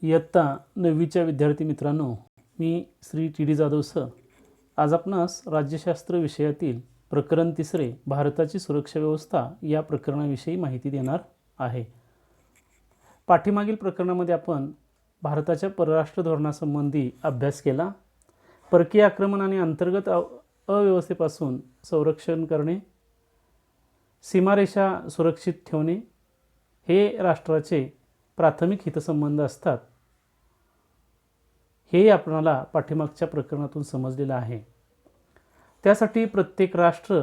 इयत्ता 9वीच्या विद्यार्थी मित्रांनो, मी Shri T D Jadhav sir आज आपणास राज्यशास्त्र विषयातील प्रकरण 3 भारताची सुरक्षा व्यवस्था या प्रकरणाविषयी माहिती देणार आहे. पाठीमागील प्रकरणामध्ये आपण भारताच्या परराष्ट्र धोरणासंबंधी अभ्यास केला. परकीय आक्रमण आणि अंतर्गत अव्यवस्थेपासून संरक्षण करणे, सीमारेषा सुरक्षित ठेवणे हे राष्ट्राचे प्राथमिक हितसंबंध असतात. हे आपल्याला पाठीमागच्या प्रकरणातून समजलेलं आहे. त्यासाठी प्रत्येक राष्ट्र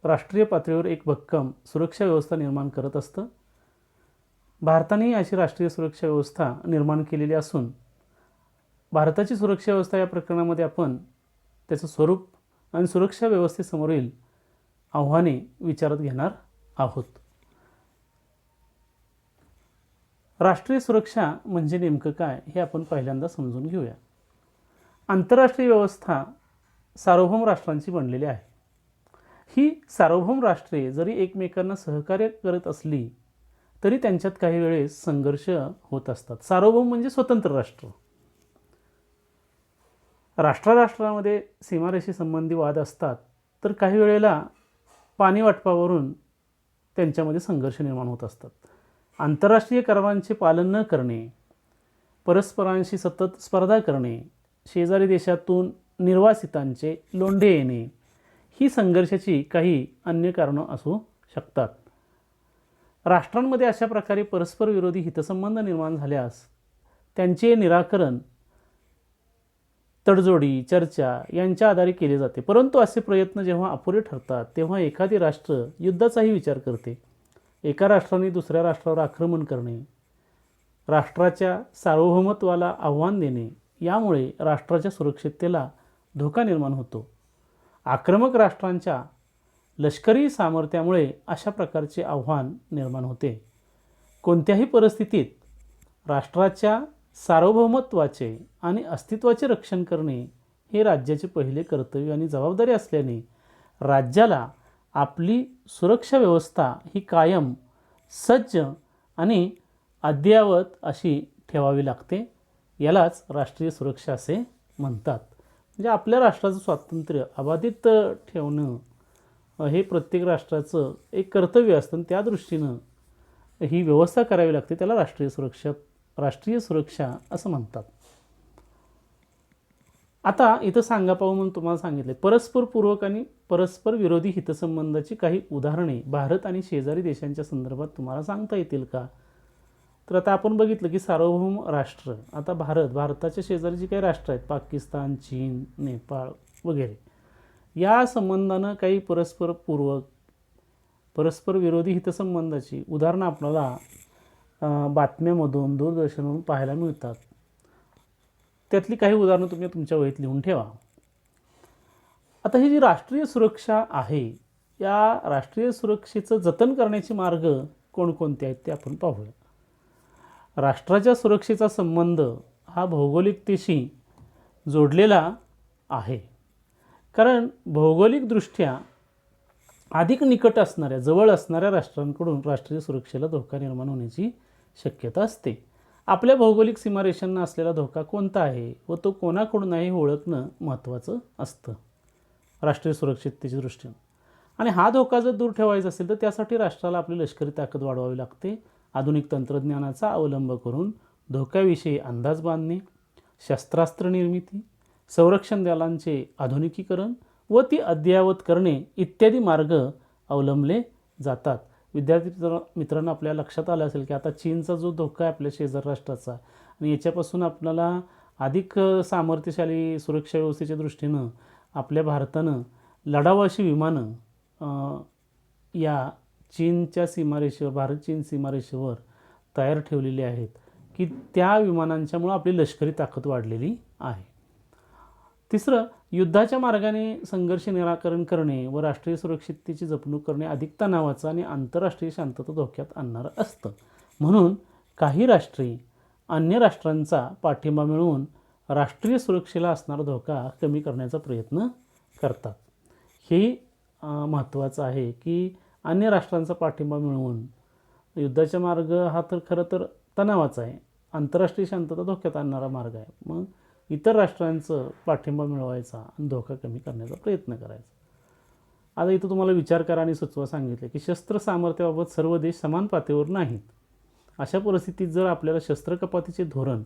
राष्ट्रीय पातळीवर एक भक्कम सुरक्षा व्यवस्था निर्माण करत असतं. भारताने अशी राष्ट्रीय सुरक्षा व्यवस्था निर्माण केलेली असून भारताची सुरक्षा व्यवस्था या प्रकरणामध्ये आपण त्याचं स्वरूप आणि सुरक्षा व्यवस्थेसमोरील आव्हाने विचारात घेणार आहोत. राष्ट्रीय सुरक्षा म्हणजे नेमकं काय हे आपण पहिल्यांदा समजून घेऊया. आंतरराष्ट्रीय व्यवस्था सार्वभौम राष्ट्रांची बनलेली आहे. ही सार्वभौम राष्ट्रे जरी एकमेकांना सहकार्य करत असली तरी त्यांच्यात काही वेळेस संघर्ष होत असतात. सार्वभौम म्हणजे स्वतंत्र राष्ट्र. राष्ट्रामध्ये सीमारेषे संबंधी वाद असतात तर काही वेळेला पाणी वाटपावरून त्यांच्यामध्ये संघर्ष निर्माण होत असतात. आंतरराष्ट्रीय करारांचे पालन न करणे, परस्परांशी सतत स्पर्धा करणे, शेजारी देशातून निर्वासितांचे लोंढे येणे ही संघर्षाची काही अन्य कारणं असू शकतात. राष्ट्रांमध्ये अशा प्रकारे परस्पर विरोधी हितसंबंध निर्माण झाल्यास त्यांचे निराकरण तडजोडी, चर्चा यांच्या आधारे केले जाते. परंतु असे प्रयत्न जेव्हा अपुरे ठरतात तेव्हा एखादी राष्ट्र युद्धाचाही विचार करते. एका राष्ट्राने दुसऱ्या राष्ट्रावर आक्रमण करणे, राष्ट्राच्या सार्वभौमत्वाला आव्हान देणे यामुळे राष्ट्राच्या सुरक्षिततेला धोका निर्माण होतो. आक्रमक राष्ट्रांच्या लष्करी सामर्थ्यामुळे अशा प्रकारचे आव्हान निर्माण होते. कोणत्याही परिस्थितीत राष्ट्राच्या सार्वभौमत्वाचे आणि अस्तित्वाचे रक्षण करणे हे राज्याचे पहिले कर्तव्य आणि जबाबदारी असल्याने राज्याला आपली सुरक्षा व्यवस्था ही कायम सज्ज आणि अद्ययावत अशी ठेवावी लागते. यालाच राष्ट्रीय सुरक्षा असे म्हणतात. म्हणजे आपल्या राष्ट्राचं स्वातंत्र्य अबाधित ठेवणं हे प्रत्येक राष्ट्राचं एक कर्तव्य असतं. त्या दृष्टीनं ही व्यवस्था करावी लागते. त्याला राष्ट्रीय सुरक्षा असं म्हणतात. आता इथं सांगा पाहू म्हणून तुम्हाला सांगितले परस्परपूर्वक आणि परस्पर विरोधी हितसंबंधाची काही उदाहरणे भारत आणि शेजारी देशांच्या संदर्भात तुम्हाला सांगता येतील का? तर आता आपण बघितलं की सार्वभौम राष्ट्र, आता भारताच्या शेजारी जी काही राष्ट्र आहेत पाकिस्तान, चीन, नेपाळ वगैरे या संबंधानं काही परस्परपूर्वक परस्पर विरोधी हितसंबंधाची उदाहरणं आपल्याला बातम्यामधून दूरदर्शनवरून पाहायला मिळतात. त्यातली काही उदाहरणं तुम्ही तुमच्या वहीत लिहून ठेवा. आता ही जी राष्ट्रीय सुरक्षा आहे या राष्ट्रीय सुरक्षेचं जतन करण्याचे मार्ग कोणकोणते आहेत ते आपण पाहूया. राष्ट्राच्या सुरक्षेचा संबंध हा भौगोलिकतेशी जोडलेला आहे. कारण भौगोलिकदृष्ट्या अधिक निकट असणाऱ्या जवळ असणाऱ्या राष्ट्रांकडून राष्ट्रीय सुरक्षेला धोका निर्माण होण्याची शक्यता असते. आपल्या भौगोलिक सीमारेषांना असलेला धोका कोणता आहे व तो कोणाकडून आहे हे ओळखणं महत्त्वाचं असतं राष्ट्रीय सुरक्षिततेच्या दृष्टीने. आणि हा धोका जर दूर ठेवायचा असेल तर त्यासाठी राष्ट्राला आपली लष्करी ताकद वाढवावी लागते. आधुनिक तंत्रज्ञानाचा अवलंब करून धोक्याविषयी अंदाज बांधणे, शस्त्रास्त्र निर्मिती, संरक्षण दलांचे आधुनिकीकरण व ती अद्ययावत करणे इत्यादी मार्ग अवलंबले जातात. विद्यार्थी मित्रांनो, आपल्या लक्षात आलं असेल की आता चीनचा जो धोका आहे आपल्या शेजार राष्ट्राचा आणि याच्यापासून आपल्याला अधिक सामर्थ्यशाली सुरक्षा व्यवस्थेच्या दृष्टीनं आपल्या भारतानं लढाऊ अशी विमानं या चीनच्या सीमारेषेवर भारत चीन सीमारेषेवर तयार ठेवलेली आहेत की त्या विमानांच्यामुळं आपली लष्करी ताकद वाढलेली आहे. तिसरं, युद्धाच्या मार्गाने संघर्ष निराकरण करणे व राष्ट्रीय सुरक्षिततेची जपणूक करणे अधिक तणावाचं आणि आंतरराष्ट्रीय शांतता धोक्यात आणणारं असतं. म्हणून काही राष्ट्रे अन्य राष्ट्रांचा पाठिंबा मिळवून राष्ट्रीय सुरक्षेला असणारा धोका कमी करण्याचा प्रयत्न करतात. हे महत्त्वाचं आहे की अन्य राष्ट्रांचा पाठिंबा मिळवून युद्धाचा मार्ग हा तर खरं तर तणावाचा आहे आंतरराष्ट्रीय शांतता धोक्यात आणणारा मार्ग आहे. मग इतर राष्ट्रांचं पाठिंबा मिळवायचा आणि धोका कमी करण्याचा प्रयत्न करायचा. आता इथं तुम्हाला विचार करा आणि सुचवा सांगितले की शस्त्र सामर्थ्याबाबत सर्व देश समान पातळीवर नाहीत. अशा परिस्थितीत जर आपल्याला शस्त्र कपातीचे धोरण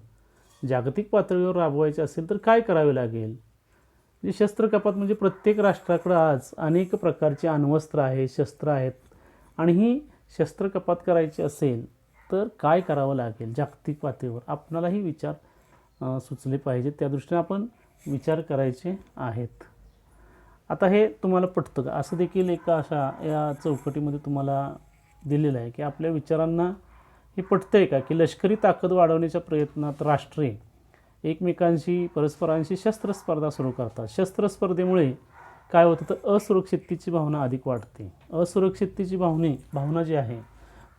जागतिक पातळीवर राबवायचे असेल तर काय करावे लागेल? म्हणजे शस्त्र कपात म्हणजे प्रत्येक राष्ट्राकडे आज अनेक प्रकारची अण्वस्त्र आहे, शस्त्र आहेत, आणि ही शस्त्र कपात करायची असेल तर काय करावं लागेल जागतिक पातळीवर? आपणालाही विचार सुचले पाहिजेत, त्या दृष्टीने आपण विचार करायचे आहेत. आता हे तुम्हाला पटतं का? असं देखील एका अशा या चौकटीमध्ये तुम्हाला दिलेलं आहे की आपल्या विचारांना हे पटतं आहे का की लष्करी ताकद वाढवण्याच्या प्रयत्नात राष्ट्रे एकमेकांशी परस्परांशी शस्त्रस्पर्धा सुरू करतात. शस्त्रस्पर्धेमुळे काय होतं तर असुरक्षिततेची भावना अधिक वाढते. असुरक्षिततेची भावना जी आहे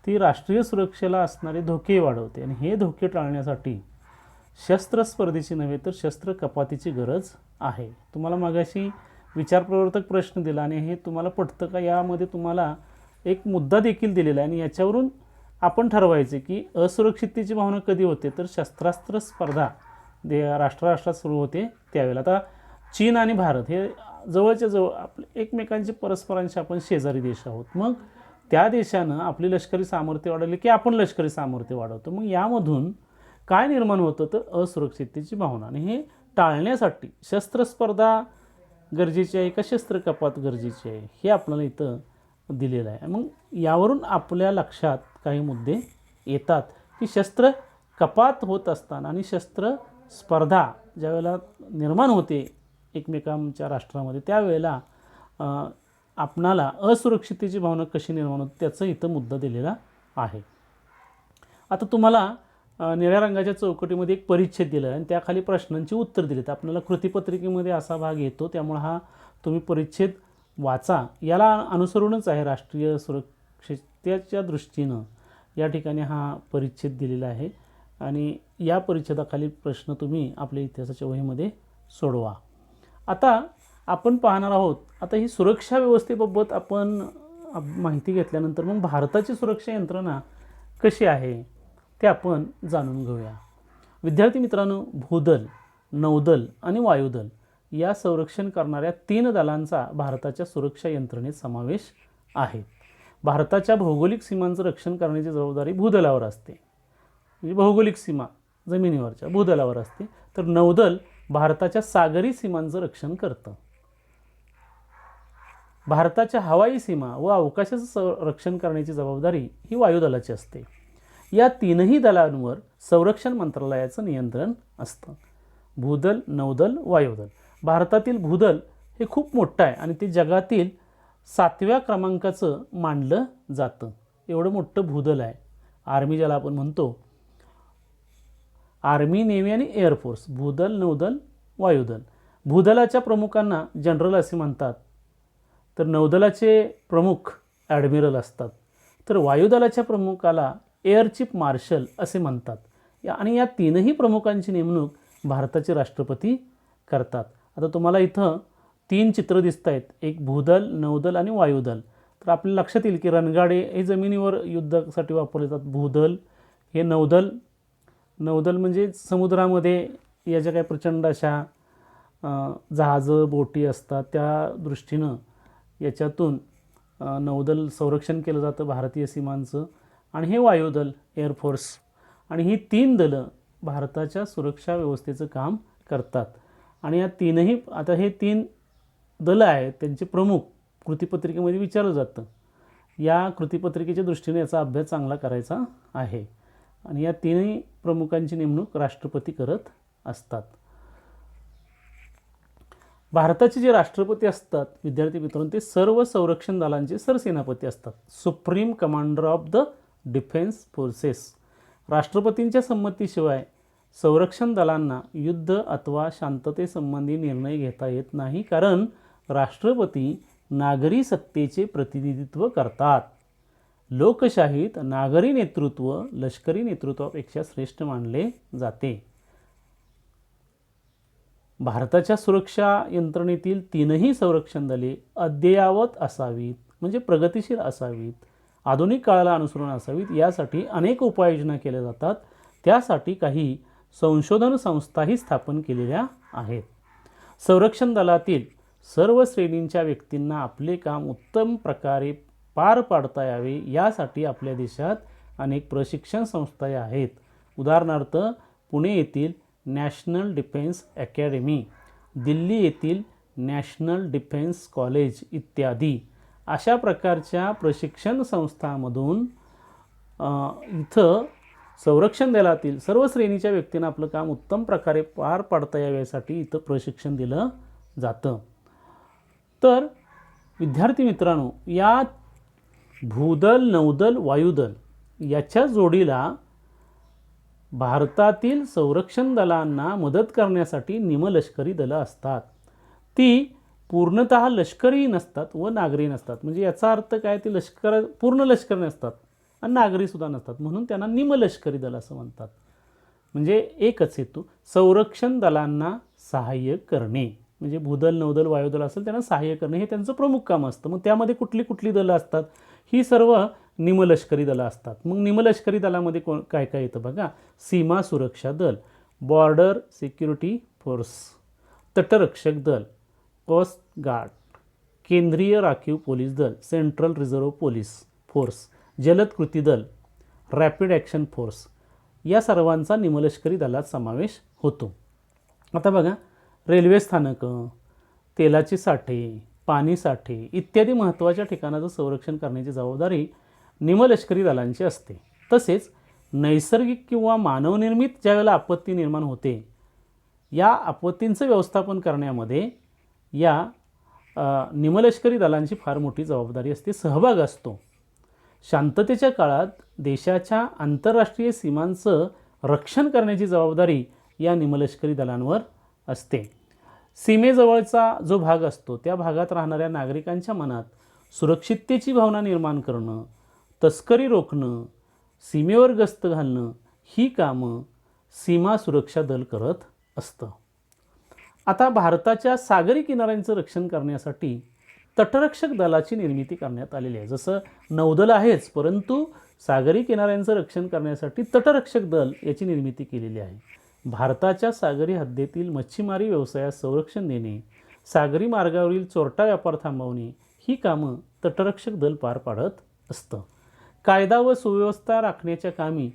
ती राष्ट्रीय सुरक्षेला असणारे धोके वाढवते, आणि हे धोके टाळण्यासाठी शस्त्रस्पर्धेची नव्हे तर शस्त्र कपातीची गरज आहे. तुम्हाला मागाशी विचारप्रवर्तक प्रश्न दिला आणि हे तुम्हाला पटतं का? यामध्ये तुम्हाला एक मुद्दा देखील दिलेला आहे आणि याच्यावरून आपण ठरवायचे की असुरक्षिततेची भावना कधी होते तर शस्त्रास्त्र स्पर्धा राष्ट्रात सुरू होते त्यावेळेला. आता चीन आणि भारत हे जवळच्या जवळ आपले एकमेकांचे परस्परांशी आपण शेजारी देश आहोत. मग त्या देशानं आपली लष्करी सामर्थ्य वाढवली की आपण लष्करी सामर्थ्य वाढवतो. मग यामधून काय निर्माण होतं तर असुरक्षिततेची भावना, आणि हे टाळण्यासाठी शस्त्रस्पर्धा गरजेची आहे का शस्त्र कपात गरजेची आहे हे आपल्याला इथं दिलेलं आहे. मग यावरून आपल्या लक्षात काही मुद्दे येतात की शस्त्र कपात होत असताना आणि शस्त्र स्पर्धा ज्यावेळेला निर्माण होते एकमेकांच्या राष्ट्रामध्ये त्यावेळेला आपणाला असुरक्षिततेची भावना कशी निर्माण होते त्याचा इथं मुद्दा दिलेला आहे. आता तुम्हाला निळ्या रंगाच्या चौकटीमध्ये एक परिच्छेद दिला आहे आणि त्याखाली प्रश्नांची उत्तर दिलीत. आपल्याला कृतीपत्रिकेमध्ये असा भाग येतो, त्यामुळे हा तुम्ही परिच्छेद वाचा. याला अनुसरूनच आहे राष्ट्रीय सुरक्षेच्या दृष्टीनं या ठिकाणी हा परिच्छेद दिलेला आहे आणि या परिच्छेदाखाली प्रश्न तुम्ही आपल्या इतिहासाच्या वहीमध्ये सोडवा. आता आपण पाहणार आहोत, आता ही सुरक्षा व्यवस्थेबाबत आपण माहिती घेतल्यानंतर मग भारताची सुरक्षा यंत्रणा कशी आहे ते आपण जाणून घेऊया. विद्यार्थी मित्रांनो, भूदल, नौदल आणि वायुदल या संरक्षण करणाऱ्या 3 दलांचा भारताच्या सुरक्षा यंत्रणेत समावेश आहे. भारताच्या भौगोलिक सीमांचं रक्षण करण्याची जबाबदारी भूदलावर असते, म्हणजे भौगोलिक सीमा जमिनीवरच्या भूदलावर असते. तर नौदल भारताच्या सागरी सीमांचं रक्षण करतं. भारताच्या हवाई सीमा व अवकाशाचं रक्षण करण्याची जबाबदारी ही वायुदलाची असते. या 3ही दलांवर संरक्षण मंत्रालयाचं नियंत्रण असतं. भूदल, नौदल, वायुदल. भारतातील भूदल हे खूप मोठं आहे आणि ते जगातील 7व्या क्रमांकाचं मानलं जातं. एवढं मोठं भूदल आहे. आर्मी ज्याला आपण म्हणतो, आर्मी, नेव्ही आणि एअरफोर्स. भूदल, नौदल, वायुदल. भूदलाच्या प्रमुखांना जनरल असे म्हणतात, तर नौदलाचे प्रमुख ॲडमिरल असतात, तर वायुदलाच्या प्रमुखाला एअर चीफ मार्शल असे म्हणतात. आणि या 3ही प्रमुखांची नेमणूक भारताचे राष्ट्रपती करतात. आता तुम्हाला इथं 3 चित्र दिसत आहेत, एक भूदल, नौदल आणि वायुदल. तर आपल्या लक्षात येईल की रणगाडे हे जमिनीवर युद्धासाठी वापरले जातात. भूदल हे नौदल म्हणजे समुद्रामध्ये या ज्या काही प्रचंड अशा जहाजं बोटी असतात त्या दृष्टीनं याच्यातून नौदल संरक्षण केलं जातं भारतीय सीमांचं. आणि हे वायुदल, एअरफोर्स. आणि ही 3 दलं भारताच्या सुरक्षा व्यवस्थेचं काम करतात. आणि या 3ही आता हे 3 दलं आहेत त्यांचे प्रमुख कृतीपत्रिकेमध्ये विचारलं जातं. या कृतीपत्रिकेच्या दृष्टीने याचा अभ्यास चांगला करायचा आहे. आणि या 3ही प्रमुखांची नेमणूक राष्ट्रपती करत असतात. भारताचे जे राष्ट्रपती असतात विद्यार्थी मित्रांनो, ते सर्व संरक्षण दलांचे सरसेनापती असतात. Supreme commander of the defence forces. राष्ट्रपतींच्या संमतीशिवाय संरक्षण दलांना युद्ध अथवा शांततेसंबंधी निर्णय घेता येत नाही, कारण राष्ट्रपती नागरी सत्तेचे प्रतिनिधित्व करतात. लोकशाहीत नागरी नेतृत्व लष्करी नेतृत्वापेक्षा श्रेष्ठ मानले जाते. भारताच्या सुरक्षा यंत्रणेतील 3ही संरक्षण दले अद्ययावत असावीत, म्हणजे प्रगतिशील असावीत, आधुनिक काळाला अनुसरून असावीत. यासाठी अनेक उपाययोजना केल्या जातात. त्यासाठी काही संशोधन संस्थाही स्थापन केलेल्या आहेत. संरक्षण दलातील सर्व श्रेणींच्या व्यक्तींना आपले काम उत्तम प्रकारे पार पाडता यावे यासाठी आपल्या देशात अनेक प्रशिक्षण संस्था आहेत. उदाहरणार्थ पुणे येथील नॅशनल डिफेन्स अकॅडमी, दिल्ली येथील नॅशनल डिफेन्स कॉलेज इत्यादी अशा प्रकारच्या प्रशिक्षण संस्थांमधून इथं संरक्षण दलातील सर्व श्रेणीच्या व्यक्तींना आपलं काम उत्तम प्रकारे पार पाडता याव्यासाठी इथं प्रशिक्षण दिलं जातं. तर विद्यार्थी मित्रांनो, या भूदल, नौदल, वायुदल याच्या जोडीला भारतातील संरक्षण दलांना मदत करण्यासाठी निमलष्करी दलं असतात. ती पूर्णतः लष्करी नसतात व नागरी नसतात. म्हणजे याचा अर्थ काय, ती पूर्ण लष्कर नसतात आणि नागरीसुद्धा नसतात, म्हणून त्यांना निमलष्करी दल असं म्हणतात. म्हणजे एकच हेतू, संरक्षण दलांना सहाय्य करणे. म्हणजे भूदल, नौदल, वायुदल असेल त्यांना सहाय्य करणे हे त्यांचं प्रमुख काम असतं. मग त्यामध्ये कुठली कुठली दलं असतात, ही सर्व निमलष्करी दलं असतात. मग निमलष्करी दलामध्ये काय काय येतं बघा. सीमा सुरक्षा दल, बॉर्डर सिक्युरिटी फोर्स, तटरक्षक दल, कोस्ट गार्ड, केंद्रीय राखीव पोलीस दल, सेंट्रल रिझर्व्ह पोलीस फोर्स, जलद कृती दल, रॅपिड ॲक्शन फोर्स, या सर्वांचा निमलष्करी दलात समावेश होतो. आता बघा, रेल्वे स्थानकं, तेलाचे साठे, पाणी साठे इत्यादी महत्त्वाच्या ठिकाणाचं संरक्षण करण्याची जबाबदारी निमलष्करी दलांची असते. तसेच नैसर्गिक किंवा मानवनिर्मित ज्यावेळेला आपत्ती निर्माण होते, या आपत्तींचं व्यवस्थापन करण्यामध्ये या निमलष्करी दलांची फार मोठी जबाबदारी असते, सहभाग असतो. शांततेच्या काळात देशाच्या आंतरराष्ट्रीय सीमांचं रक्षण करण्याची जबाबदारी या निमलष्करी दलांवर असते. सीमेजवळचा जो भाग असतो त्या भागात राहणाऱ्या नागरिकांच्या मनात सुरक्षिततेची भावना निर्माण करणं, तस्करी रोखणं, सीमेवर गस्त घालणं ही कामं सीमा सुरक्षा दल करत असतं. आता भारताच्या सागरी किनाऱ्यांचं रक्षण करण्यासाठी तटरक्षक दलाची निर्मिती करण्यात आलेली आहे. जसं नौदल आहेच, परंतु सागरी किनाऱ्यांचं रक्षण करण्यासाठी तटरक्षक दल याची निर्मिती केलेली आहे. भारताच्या सागरी हद्दीतील मच्छीमारी व्यवसायास संरक्षण देणे, सागरी मार्गावरील चोरटा व्यापार थांबवणे ही कामं तटरक्षक दल पार पाडत असतं. कायदा व सुव्यवस्था राखण्याच्या कामी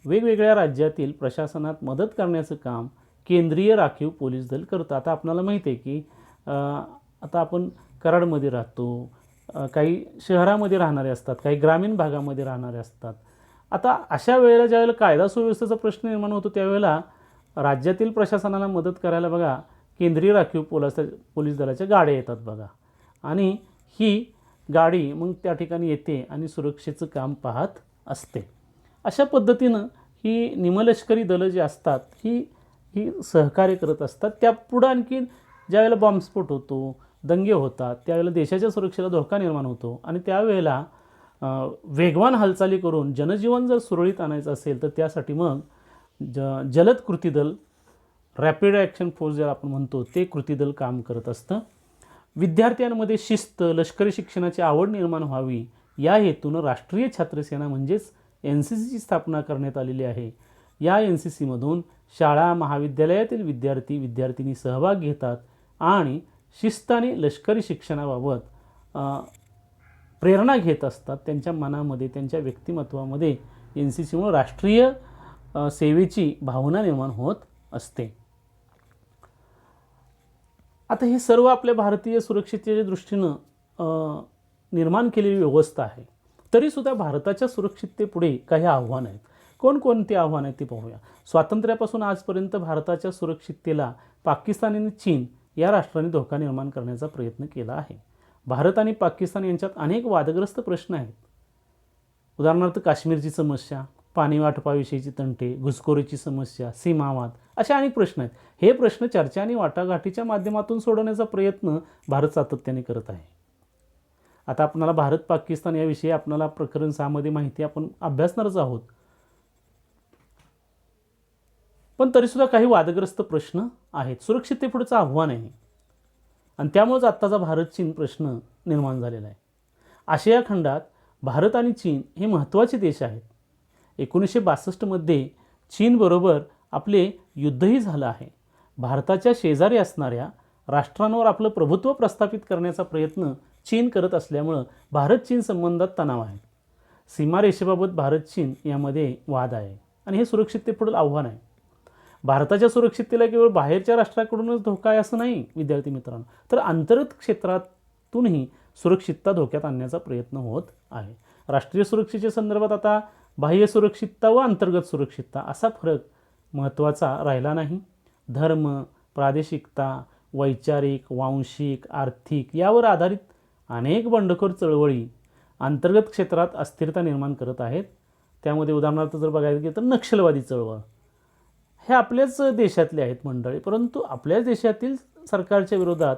वेगवेगळ्या राज्यातील प्रशासनात मदत करण्याचं काम केंद्रीय राखीव पोलीस दल करतं. आता आपल्याला माहिती आहे की आता आपण कराडमध्ये राहतो, काही शहरामध्ये राहणारे असतात, काही ग्रामीण भागामध्ये राहणारे असतात. आता अशा वेळेला ज्यावेळेला कायदा सुव्यवस्थेचा प्रश्न निर्माण होतो त्यावेळेला राज्यातील प्रशासनाला मदत करायला बघा केंद्रीय राखीव पोलीस दलाच्या गाड्या येतात बघा, आणि ही गाडी मग त्या ठिकाणी येते आणि सुरक्षेचं काम पाहत असते. अशा पद्धतीनं ही निमलष्करी दलं जी असतात ही सहकार्य करत असतात. त्यापुढं आणखी ज्यावेळेला बॉम्बस्फोट होतो, दंगे होतात, त्यावेळेला देशाच्या सुरक्षेला धोका निर्माण होतो आणि त्यावेळेला वेगवान हालचाली करून जनजीवन जर सुरळीत आणायचं असेल तर त्यासाठी मग जलद कृती दल, रॅपिड ॲक्शन फोर्स ज्याला आपण म्हणतो ते कृती दल काम करत असतं. विद्यार्थ्यांमध्ये शिस्त, लष्करी शिक्षणाची आवड निर्माण व्हावी या हेतूनं राष्ट्रीय छात्रसेना म्हणजेच NCCची स्थापना करण्यात आलेली आहे. या NCCमधून शाळा महाविद्यालयातील विद्यार्थी-विद्यार्थिनी सहभाग घेतात आणि शिस्त आणि लष्करी शिक्षणाबाबत प्रेरणा घेत असतात. त्यांच्या मनामध्ये, त्यांच्या व्यक्तिमत्वामध्ये NCCमुळे राष्ट्रीय सेवेची भावना निर्माण होत असते. आता ही सर्व आपल्या भारतीय सुरक्षिततेच्या दृष्टीनं निर्माण केलेली व्यवस्था आहे. तरीसुद्धा भारताच्या सुरक्षिततेपुढे काही आव्हानं आहेत. कोणकोणती आव्हानं आहेत ते पाहूया. स्वातंत्र्यापासून आजपर्यंत भारताच्या सुरक्षिततेला पाकिस्तान आणि चीन या राष्ट्रांनी धोका निर्माण करण्याचा प्रयत्न केला आहे. भारत आणि पाकिस्तान यांच्यात अनेक वादग्रस्त प्रश्न आहेत. उदाहरणार्थ काश्मीरची समस्या, पाणी वाटपाविषयीची तंटे, घुसखोरीची समस्या, सीमावाद अशा अनेक प्रश्न आहेत. हे प्रश्न चर्चा आणि वाटाघाटीच्या माध्यमातून सोडवण्याचा प्रयत्न भारत सातत्याने करत आहे. आता आपल्याला भारत पाकिस्तान याविषयी आपल्याला प्रकरण 6 मध्ये माहिती आपण अभ्यासणारच आहोत. पण तरीसुद्धा काही वादग्रस्त प्रश्न आहेत. सुरक्षिततेपुढचं आव्हान आहे आणि त्यामुळेच आत्ताचा भारत चीन प्रश्न निर्माण झालेला आहे. आशिया खंडात भारत आणि चीन हे महत्त्वाचे देश आहेत. 1962 मध्ये चीनबरोबर आपले युद्धही झालं आहे. भारताच्या शेजारी असणाऱ्या राष्ट्रांवर आपलं प्रभुत्व प्रस्थापित करण्याचा प्रयत्न चीन करत असल्यामुळं भारत चीन संबंधात तणाव आहे. सीमारेषेबाबत भारत चीन यामध्ये वाद आहे आणि हे सुरक्षिततेपुढील आव्हान आहे. भारताच्या सुरक्षिततेला केवळ बाहेरच्या राष्ट्राकडूनच धोका आहे असं नाही विद्यार्थी मित्रांनो, तर अंतर्गत क्षेत्रातूनही सुरक्षितता धोक्यात आणण्याचा प्रयत्न होत आहे. राष्ट्रीय सुरक्षेच्या संदर्भात आता बाह्य सुरक्षितता व अंतर्गत सुरक्षितता असा फरक महत्त्वाचा राहिला नाही. धर्म, प्रादेशिकता, वैचारिक, वांशिक, आर्थिक यावर आधारित अनेक बंडखोर चळवळी अंतर्गत क्षेत्रात अस्थिरता निर्माण करत आहेत. त्यामध्ये उदाहरणार्थ जर बघायला गेलं तर नक्षलवादी चळवळ हे आपल्याच देशातले आहेत मंडळी, परंतु आपल्याच देशातील सरकारच्या विरोधात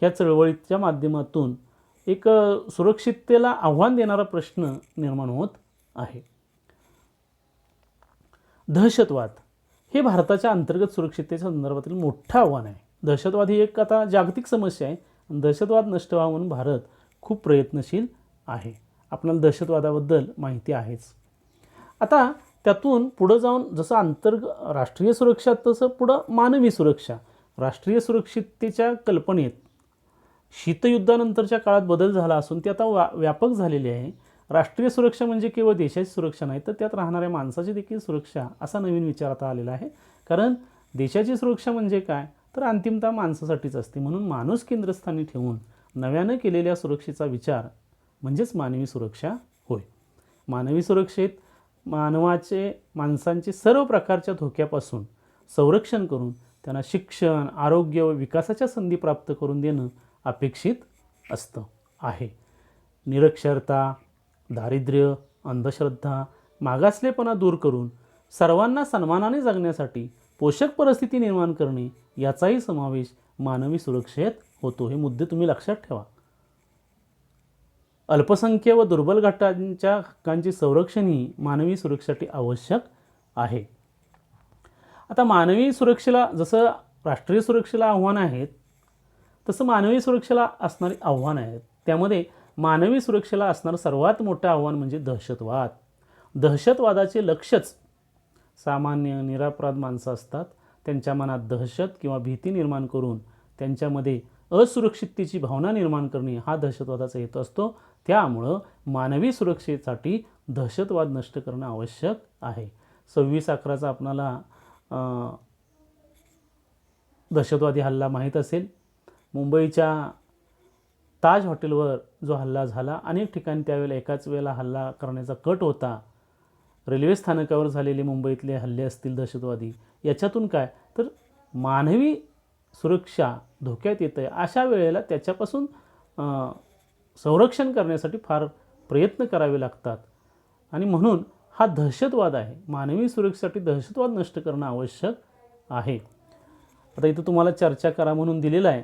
ह्या चळवळीच्या माध्यमातून एक सुरक्षिततेला आव्हान देणारा प्रश्न निर्माण होत आहे. दहशतवाद हे भारताच्या अंतर्गत सुरक्षिततेच्या संदर्भातील मोठं आव्हान आहे. दहशतवाद ही एक आता जागतिक समस्या आहे. दहशतवाद नष्ट व्हावा म्हणून भारत खूप प्रयत्नशील आहे. आपल्याला दहशतवादाबद्दल माहिती आहेच. आता त्यातून पुढं जाऊन जसं राष्ट्रीय सुरक्षा तसं पुढं मानवी सुरक्षा. राष्ट्रीय सुरक्षिततेच्या कल्पनेत शीतयुद्धानंतरच्या काळात बदल झाला असून ते आता व्यापक झालेले आहे. राष्ट्रीय सुरक्षा म्हणजे केवळ देशाची सुरक्षा नाही, तर त्यात राहणाऱ्या माणसाची देखील सुरक्षा असा नवीन विचार आता आलेला आहे. कारण देशाची सुरक्षा म्हणजे काय, तर अंतिमतः माणसासाठीच असते. म्हणून माणूस केंद्रस्थानी ठेवून नव्यानं केलेल्या सुरक्षेचा विचार म्हणजेच मानवी सुरक्षा होय. मानवी सुरक्षेत माणसांचे सर्व प्रकारच्या धोक्यापासून संरक्षण करून त्यांना शिक्षण, आरोग्य व विकासाच्या संधी प्राप्त करून देणं अपेक्षित असतं आहे. निरक्षरता, दारिद्र्य, अंधश्रद्धा, मागासलेपणा दूर करून सर्वांना सन्मानाने जगण्यासाठी पोषक परिस्थिती निर्माण करणे याचाही समावेश मानवी सुरक्षेत होतो. हे मुद्दे तुम्ही लक्षात ठेवा. अल्पसंख्य व दुर्बल गटांच्या हक्कांचे संरक्षण ही मानवी सुरक्षेसाठी आवश्यक आहे. आता मानवी सुरक्षेला जसं राष्ट्रीय सुरक्षेला आव्हान आहेत तसं मानवी सुरक्षेला असणारी आव्हानं आहेत. त्यामध्ये मानवी सुरक्षेला असणारं सर्वात मोठं आव्हान म्हणजे दहशतवाद. दहशतवादाचे लक्ष्यच सामान्य निरपराध माणसं असतात. त्यांच्या मनात दहशत किंवा भीती निर्माण करून त्यांच्यामध्ये असुरक्षिततेची भावना निर्माण करणे हा दहशतवादाचा हेतू असतो. त्यामुळं मानवी सुरक्षेसाठी दहशतवाद नष्ट करणं आवश्यक आहे. 26/11 आपणाला दहशतवादी हल्ला माहीत असेल. मुंबईच्या ताज हॉटेलवर जो हल्ला झाला, अनेक ठिकाणी त्यावेळेला एकाच वेळेला हल्ला करण्याचा कट होता. रेल्वे स्थानकावर झालेले मुंबईतले हल्ले असतील दहशतवादी, याच्यातून काय तर मानवी सुरक्षा धोक्यात येते. अशा वेळेला त्याच्यापासून संरक्षण करण्यासाठी फार प्रयत्न करावे लागतात आणि म्हणून हा दहशतवाद आहे. मानवी सुरक्षेसाठी दहशतवाद नष्ट करणं आवश्यक आहे. आता इथं तुम्हाला चर्चा करा म्हणून दिलेलं आहे.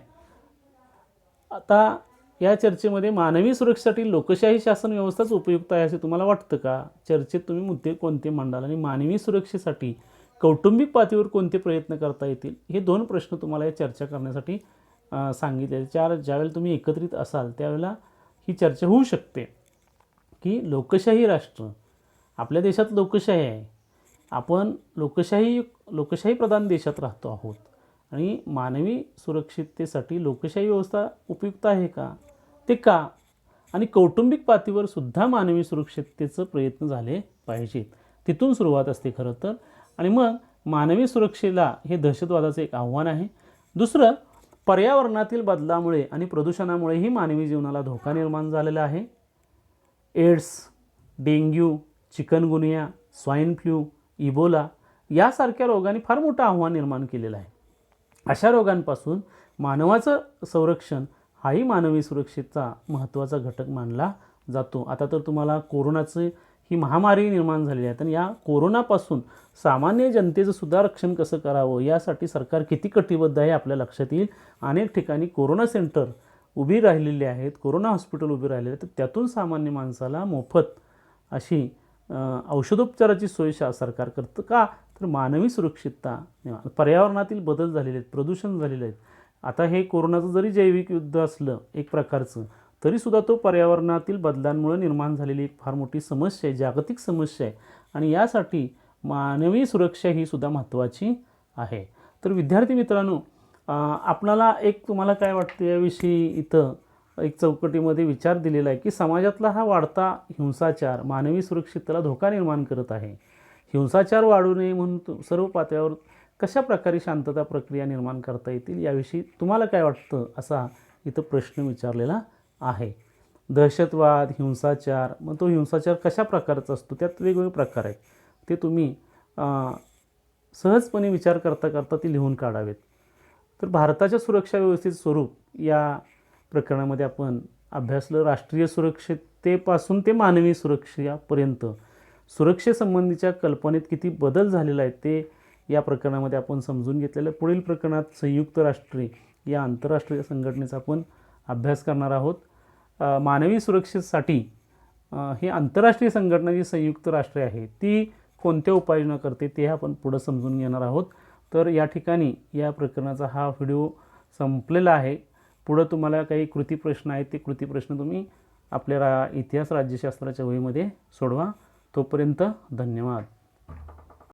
आता या चर्चेमध्ये मानवी सुरक्षेसाठी लोकशाही शासन व्यवस्थाच उपयुक्त आहे असे तुम्हाला वाटतं का? चर्चेत तुम्ही मुद्दे कोणते मांडाल आणि मानवी सुरक्षेसाठी कौटुंबिक पातळीवर कोणते प्रयत्न करता येतील, हे 2 प्रश्न तुम्हाला या चर्चा करण्यासाठी सांगितले. ज्यावेळेला तुम्ही एकत्रित असाल त्यावेळेला ही चर्चा होऊ शकते की लोकशाही राष्ट्र, आपल्या देशात लोकशाही आहे, आपण लोकशाही प्रधान देशात राहतो आहोत आणि मानवी सुरक्षिततेसाठी लोकशाही व्यवस्था उपयुक्त आहे का, ते का, आणि कौटुंबिक पातळीवर सुद्धा मानवी सुरक्षिततेचं प्रयत्न झाले पाहिजेत. तिथून सुरुवात असते खरं तर. आणि मग मानवी सुरक्षेला हे दहशतवादाचं एक आव्हान आहे. दुसरं, पर्यावरणातील बदलामुळे आणि प्रदूषणामुळेही मानवी जीवनाला धोका निर्माण झालेला आहे. AIDS, dengue, chikungunya, swine flu, Ebola यासारख्या रोगांनी फार मोठं आव्हान निर्माण केलेलं आहे. अशा रोगांपासून मानवाचं संरक्षण हाही मानवी सुरक्षेचा महत्त्वाचा घटक मानला जातो. आता तर तुम्हाला कोरोनाची ही महामारी निर्माण झालेली आहे आणि या कोरोनापासून सामान्य जनतेचं सुद्धा रक्षण कसं करावं यासाठी सरकार किती कटिबद्ध आहे आपल्या लक्षात येईल. अनेक ठिकाणी कोरोना सेंटर उभी राहिलेली आहेत, कोरोना हॉस्पिटल उभी राहिलेले आहेत. तर त्यातून सामान्य माणसाला मोफत अशी औषधोपचाराची सोय सरकार करतं का, तर मानवी सुरक्षितता, पर्यावरणातील बदल झालेले आहेत, प्रदूषण झालेले आहेत. आता हे कोरोनाचं जरी जैविक युद्ध असलं एक प्रकारचं, तरीसुद्धा तो पर्यावरणातील बदलांमुळे निर्माण झालेली एक फार मोठी समस्या आहे, जागतिक समस्या आहे. आणि यासाठी मानवी सुरक्षा ही सुद्धा महत्त्वाची आहे. तर विद्यार्थी मित्रांनो, आपणाला तुम्हाला काय वाटतं याविषयी इथं एक चौकटीमध्ये विचार दिलेला आहे की समाजातला हा वाढता हिंसाचार मानवी सुरक्षिततेला धोका निर्माण करत आहे. हिंसाचार वाढू नये म्हणून सर्व पातळ्यावर कशा प्रकारे शांतता प्रक्रिया निर्माण करता येतील याविषयी तुम्हाला काय वाटतं, असा इथं प्रश्न विचारलेला आहे. दहशतवाद, हिंसाचार, मग तो हिंसाचार कशा प्रकारचा असतो, त्यात वेगवेगळे प्रकार आहेत. ते तुम्ही सहजपणे विचार करता करता ते लिहून काढावेत. तर भारताच्या सुरक्षा व्यवस्थेचे स्वरूप या प्रकरणामध्ये आपण अभ्यासलं. राष्ट्रीय सुरक्षिततेपासून ते मानवी सुरक्षेपर्यंत सुरक्षेसंबंधीच्या कल्पनेत किती बदल झालेला आहे ते या प्रकरणामध्ये आपण समजून घेतलेलं. पुढील प्रकरणात संयुक्त राष्ट्रे या आंतरराष्ट्रीय संघटनेचा आपण अभ्यास करणार आहोत. मानवी सुरक्षेसाठी ही आंतरराष्ट्रीय संघटना जी संयुक्त राष्ट्रे आहे ती कोणत्या उपाययोजना करते ते आपण पुढं समजून घेणार आहोत. तर या ठिकाणी या प्रकरणाचा हा व्हिडिओ संपलेला आहे. पुढं तुम्हाला काही कृतीप्रश्न आहेत, ते कृतीप्रश्न तुम्ही आपल्या इतिहास राज्यशास्त्राच्या वहीमध्ये सोडवा. तोपर्यंत धन्यवाद.